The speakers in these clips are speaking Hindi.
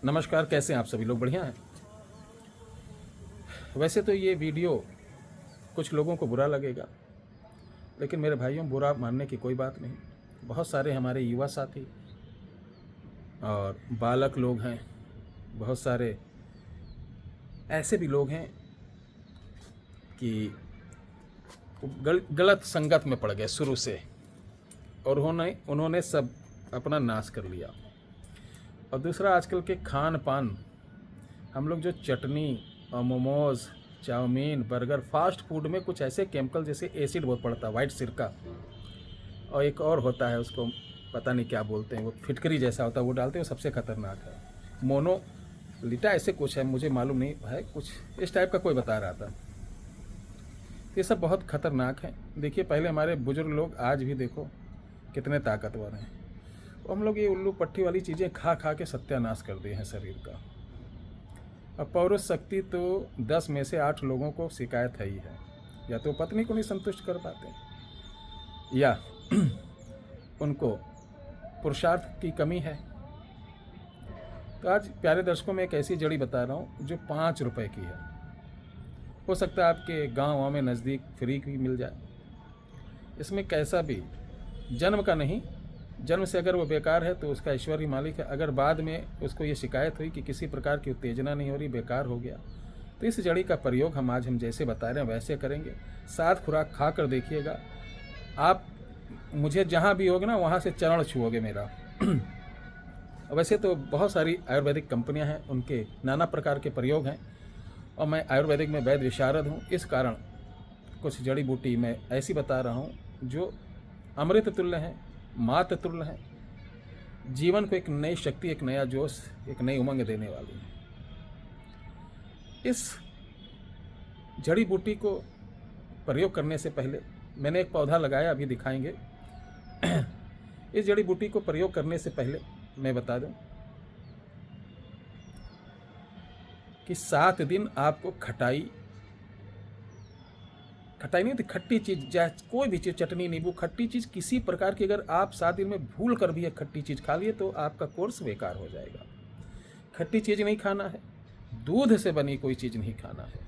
नमस्कार, कैसे हैं आप सभी लोग? बढ़िया हैं। वैसे तो ये वीडियो कुछ लोगों को बुरा लगेगा, लेकिन मेरे भाइयों, बुरा मानने की कोई बात नहीं। बहुत सारे हमारे युवा साथी और बालक लोग हैं, बहुत सारे ऐसे भी लोग हैं कि गलत संगत में पड़ गए शुरू से, और उन्होंने सब अपना नाश कर लिया। और दूसरा, आजकल के खान पान, हम लोग जो चटनी और momos, chow mein, burger, fast food में कुछ ऐसे केमिकल, जैसे एसिड बहुत पड़ता है, वाइट सिरका, और एक और होता है, उसको पता नहीं क्या बोलते हैं, वो फिटकरी जैसा होता है, वो डालते हैं, वो सबसे खतरनाक है। मोनोलिटा ऐसे कुछ है, मुझे मालूम नहीं है, कुछ इस टाइप का कोई बता रहा था। ये सब बहुत खतरनाक है। देखिए, पहले हमारे बुजुर्ग लोग, आज भी देखो कितने ताकतवर हैं। हम लोग ये उल्लू पट्टी वाली चीज़ें खा खा के सत्यानाश कर दिए हैं शरीर का। अब पौरुष शक्ति तो 10 में से 8 लोगों को शिकायत है ही है। या तो पत्नी को नहीं संतुष्ट कर पाते, या उनको पुरुषार्थ की कमी है। तो आज प्यारे दर्शकों में एक ऐसी जड़ी बता रहा हूँ जो 5 रुपए की है। हो सकता है आपके गाँव में नज़दीक फ्री भी मिल जाए। इसमें कैसा भी, जन्म का नहीं, जन्म से अगर वो बेकार है तो उसका ईश्वर ही मालिक है। अगर बाद में उसको ये शिकायत हुई कि किसी प्रकार की उत्तेजना नहीं हो रही, बेकार हो गया, तो इस जड़ी का प्रयोग हम जैसे बता रहे हैं वैसे करेंगे। 7 खुराक खा कर देखिएगा, आप मुझे जहाँ भी होगे ना, वहाँ से चरण छुओगे मेरा। वैसे तो बहुत सारी आयुर्वेदिक कंपनियाँ हैं, उनके नाना प्रकार के प्रयोग हैं, और मैं आयुर्वेदिक में वैद्य विशारद हूँ। इस कारण कुछ जड़ी बूटी मैं ऐसी बता रहा हूँ जो अमृत तुल्य हैं, मात तुल्य हैं, जीवन को एक नई शक्ति, एक नया जोश, एक नई उमंग देने वाली है। इस जड़ी बूटी को प्रयोग करने से पहले मैंने एक पौधा लगाया, अभी दिखाएंगे। इस जड़ी बूटी को प्रयोग करने से पहले मैं बता दूं कि 7 दिन आपको खटाई नहीं थी, खट्टी चीज़, कोई भी चीज़, चटनी, नींबू, खट्टी चीज़ किसी प्रकार की, अगर आप 7 दिन में भूल कर भी एक खट्टी चीज़ खा लिए तो आपका कोर्स बेकार हो जाएगा। खट्टी चीज़ नहीं खाना है, दूध से बनी कोई चीज़ नहीं खाना है,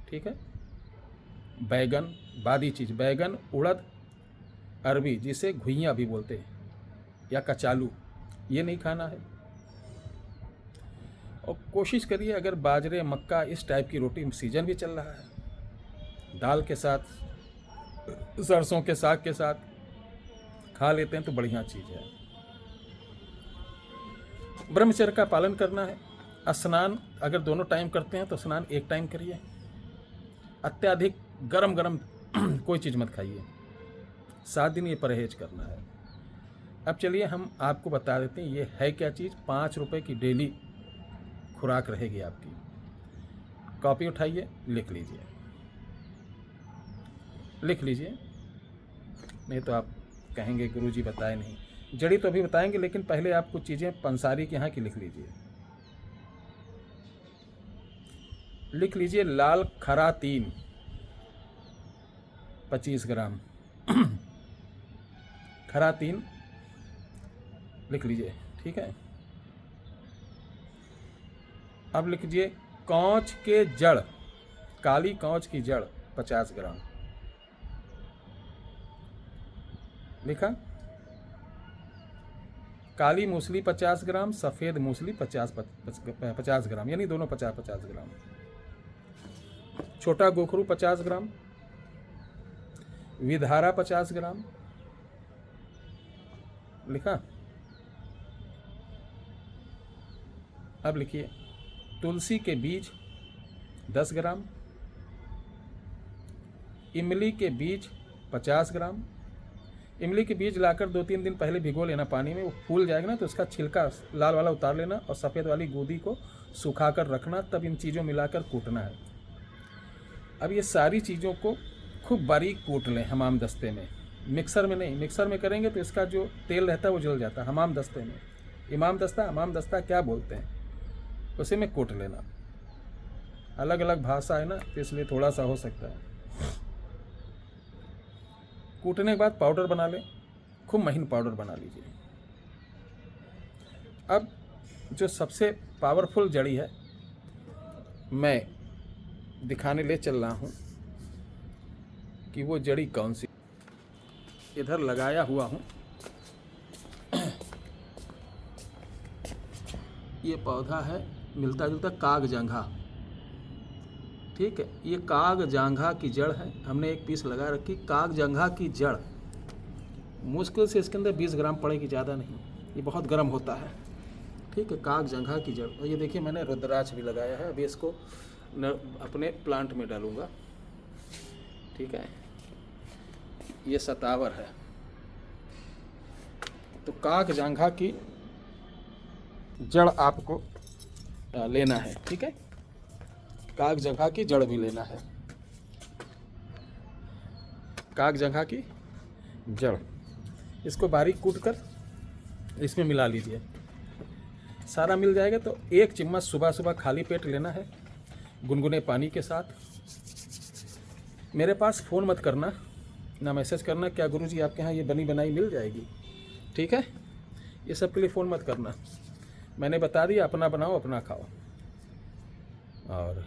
ठीक है। बैगन, बादी चीज़, बैगन, उड़द, अरबी, जिसे घुइयाँ भी बोलते हैं, या कचालू, ये नहीं खाना है। और कोशिश करिए, अगर बाजरे, मक्का, इस टाइप की रोटी, सीजन भी चल रहा है, दाल के साथ, सरसों के साग के साथ खा लेते हैं तो बढ़िया चीज़ है। ब्रह्मचर्य का पालन करना है। स्नान अगर दोनों टाइम करते हैं तो स्नान एक टाइम करिए। अत्याधिक गरम गरम कोई चीज़ मत खाइए। 7 दिन ये परहेज करना है। अब चलिए हम आपको बता देते हैं ये है क्या चीज़। 5 रुपए की डेली खुराक रहेगी आपकी। कॉपी उठाइए, लिख लीजिए, नहीं तो आप कहेंगे गुरुजी बताए नहीं। जड़ी तो अभी बताएंगे, लेकिन पहले आप कुछ चीज़ें पंसारी के यहाँ की लिख लीजिए। लाल खरा 3 25 ग्राम खरा 3 लिख लीजिए, ठीक है। अब लिख लीजिए कौच के जड़, काली कौच की जड़ 50 ग्राम लिखा। काली मूसली 50 ग्राम, सफ़ेद मूसली 50 ग्राम, यानी दोनों 50 ग्राम। छोटा गोखरू 50 ग्राम, विधारा 50 ग्राम लिखा। अब लिखिए तुलसी के बीज 10 ग्राम, इमली के बीज 50 ग्राम। इमली के बीज लाकर 2-3 दिन पहले भिगो लेना पानी में। वो फूल जाएगा ना तो उसका छिलका लाल वाला उतार लेना और सफ़ेद वाली गूदी को सुखा कर रखना, तब इन चीज़ों मिलाकर कूटना है। अब ये सारी चीज़ों को खूब बारीक कूट लें हमाम दस्ते में, मिक्सर में नहीं। मिक्सर में करेंगे तो इसका जो तेल रहता है वो जल जाता है। हमाम दस्ते में, हमाम दस्ता क्या बोलते हैं, उसी में कूट लेना। अलग अलग भाषा है ना, तो इसलिए थोड़ा सा हो सकता है। कूटने के बाद पाउडर बना लें, खूब महीन पाउडर बना लीजिए। अब जो सबसे पावरफुल जड़ी है मैं दिखाने ले चल रहा हूँ कि वो जड़ी कौन सी। इधर लगाया हुआ हूँ, ये पौधा है मिलता जुलता काग जांघा, ठीक है। ये काग जांघा की जड़ है, हमने एक पीस लगा रखी। काग जांघा की जड़ मुश्किल से इसके अंदर 20 ग्राम पड़ेगी, ज़्यादा नहीं। ये बहुत गर्म होता है, ठीक है। काग जांघा की जड़। और ये देखिए मैंने रुद्राक्ष भी लगाया है, अभी इसको अपने प्लांट में डालूंगा, ठीक है। ये सतावर है। तो काग जांघा की जड़ आपको लेना है, ठीक है। काग जांघा की जड़ भी लेना है। काग जांघा की जड़, इसको बारीक कूट कर इसमें मिला लीजिए। सारा मिल जाएगा तो 1 चम्मच सुबह सुबह खाली पेट लेना है, गुनगुने पानी के साथ। मेरे पास फ़ोन मत करना, ना मैसेज करना क्या गुरुजी आपके यहाँ ये बनी बनाई मिल जाएगी, ठीक है। ये सब के लिए फ़ोन मत करना, मैंने बता दिया, अपना बनाओ अपना खाओ। और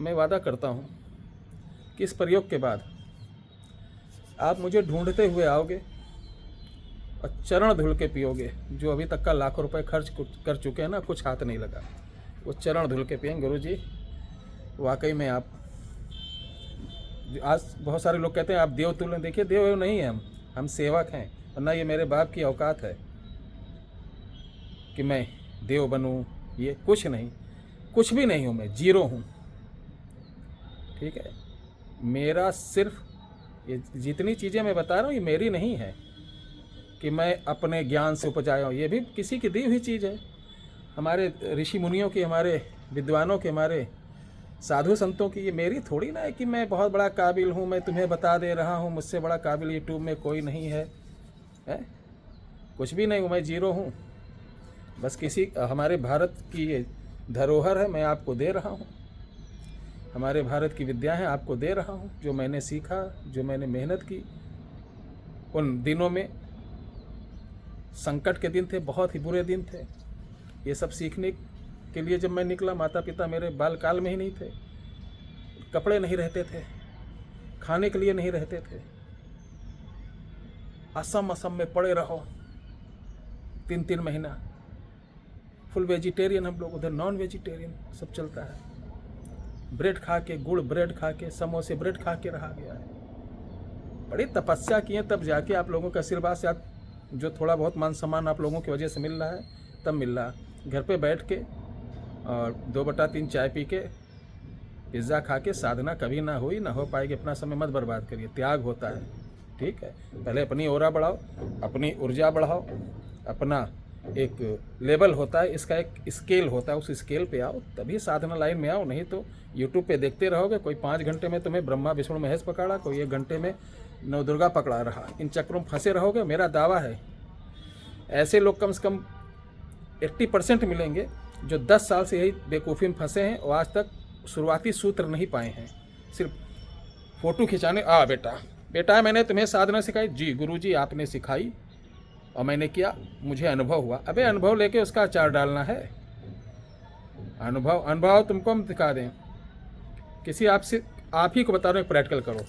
मैं वादा करता हूँ कि इस प्रयोग के बाद आप मुझे ढूंढते हुए आओगे और चरण धुल के पियोगे। जो अभी तक का लाखों रुपए खर्च कर चुके हैं ना, कुछ हाथ नहीं लगा, वो चरण धुल के पिएंगे। गुरुजी वाकई में आप, आज बहुत सारे लोग कहते हैं आप देव तुल्य। देखिए देव नहीं है, हम सेवक हैं। और ना ये मेरे बाप की औकात है कि मैं देव बनूं, ये कुछ नहीं, कुछ भी नहीं हूँ, मैं जीरो हूँ, ठीक है। मेरा सिर्फ ये जितनी चीज़ें मैं बता रहा हूँ ये मेरी नहीं है कि मैं अपने ज्ञान से उपजाया हूँ, ये भी किसी की दी हुई चीज़ है। हमारे ऋषि मुनियों की, हमारे विद्वानों के, हमारे साधु संतों की। ये मेरी थोड़ी ना है कि मैं बहुत बड़ा काबिल हूँ, मैं तुम्हें बता दे रहा हूँ मुझसे बड़ा काबिल यूट्यूब में कोई नहीं है, कुछ भी नहीं हूँ, मैं जीरो हूँ। बस किसी हमारे भारत की ये धरोहर है, मैं आपको दे रहा हूँ। हमारे भारत की विद्या है, आपको दे रहा हूँ। जो मैंने सीखा, जो मैंने मेहनत की, उन दिनों में संकट के दिन थे, बहुत ही बुरे दिन थे। ये सब सीखने के लिए जब मैं निकला, माता पिता मेरे बालकाल में ही नहीं थे, कपड़े नहीं रहते थे, खाने के लिए नहीं रहते थे। असम में पड़े रहो 3 महीना, फुल वेजिटेरियन हम लोग, उधर नॉन वेजिटेरियन सब चलता है। ब्रेड खा के, गुड़ ब्रेड खा के, समोसे ब्रेड खा के रहा गया है। बड़ी तपस्या किए तब जाके आप लोगों के आशीर्वाद से आप जो थोड़ा बहुत मान सम्मान आप लोगों की वजह से मिल रहा है, तब मिल रहा। घर पे बैठ के और 2/3 चाय पी के, पिज़्ज़ा खा के साधना कभी ना हुई, ना हो पाएगी। अपना समय मत बर्बाद करिए, त्याग होता है, ठीक है। पहले अपनी ओरा बढ़ाओ, अपनी ऊर्जा बढ़ाओ, अपना एक लेवल होता है, इसका एक स्केल होता है, उस स्केल पे आओ तभी साधना लाइन में आओ। नहीं तो यूट्यूब पे देखते रहोगे, कोई 5 घंटे में तुम्हें ब्रह्मा विष्णु महेश पकड़ा, कोई 1 घंटे में नवदुर्गा पकड़ा रहा। इन चक्रों में फंसे रहोगे। मेरा दावा है ऐसे लोग कम से कम 80% मिलेंगे जो 10 साल से यही बेवकूफ़ी में फंसे हैं और आज तक शुरुआती सूत्र नहीं पाए हैं। सिर्फ फ़ोटो खिंचाने, बेटा मैंने तुम्हें साधना सिखाई, जी गुरुजी आपने सिखाई और मैंने किया, मुझे अनुभव हुआ। अबे अनुभव लेके उसका अचार डालना है। अनुभव तुमको हम दिखा दें, किसी आपसे आप ही को बता रहे हो, प्रैक्टिकल करो।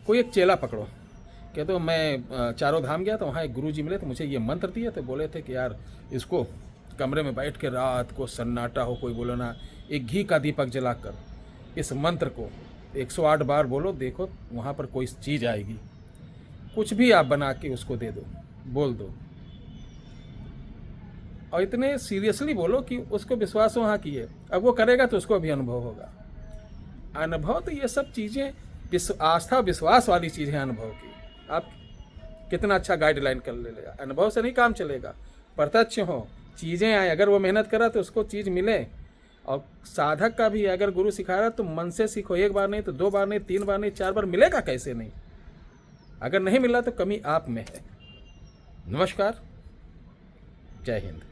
कोई एक चेला पकड़ो, कहते तो मैं चारों धाम गया तो वहाँ एक गुरुजी मिले तो मुझे ये मंत्र दिए थे, बोले थे कि यार इसको कमरे में बैठ के रात को सन्नाटा हो, कोई बोलो ना, एक घी का दीपक जलाकर इस मंत्र को 108 बार बोलो, देखो वहाँ पर कोई चीज़ आएगी। कुछ भी आप बना के उसको दे दो, बोल दो, और इतने सीरियसली बोलो कि उसको विश्वास वहाँ की है। अब वो करेगा तो उसको भी अनुभव होगा। अनुभव तो ये सब चीज़ें आस्था विश्वास वाली चीज़ है अनुभव की। आप कितना अच्छा गाइडलाइन कर लेगा, अनुभव से नहीं काम चलेगा। प्रत्यक्ष हो, चीज़ें आए, अगर वो मेहनत करा तो उसको चीज़ मिले। और साधक का भी अगर गुरु सिखा रहा तो मन से सीखो, 1 बार नहीं तो 2 बार नहीं, 3 बार नहीं, 4 बार, मिलेगा कैसे नहीं। अगर नहीं मिला तो कमी आप में है। नमस्कार, जय हिंद।